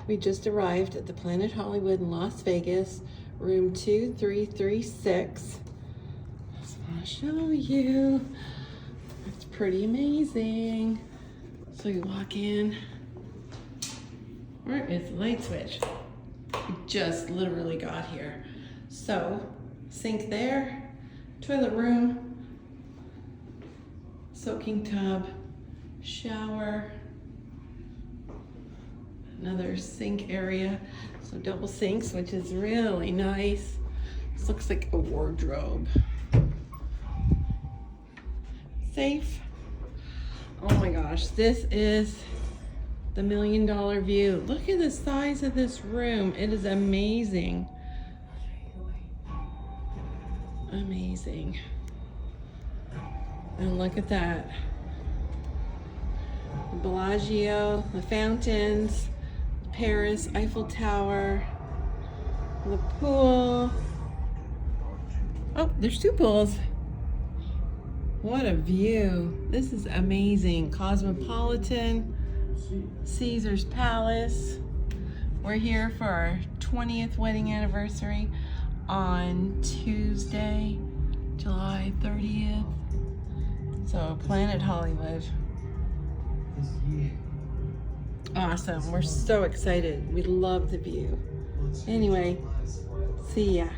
We just arrived at the Planet Hollywood in Las Vegas, room 2336. Just want to show you. It's pretty amazing. So you walk in. Where is the light switch? We just literally got here. So, sink there, toilet room, soaking tub, shower, another sink area. So double sinks, which is really nice. This looks like a wardrobe. Safe. Oh my gosh, this is the $1 million view. Look at the size of this room. It is amazing. Amazing. And look at that. The Bellagio, the fountains, Paris, Eiffel Tower, the pool. Oh, there's two pools. What a view. This is amazing. Cosmopolitan, Caesar's Palace. We're here for our 20th wedding anniversary on Tuesday, July 30th. So, Planet Hollywood. Awesome. We're so excited. We love the view. Anyway, see ya.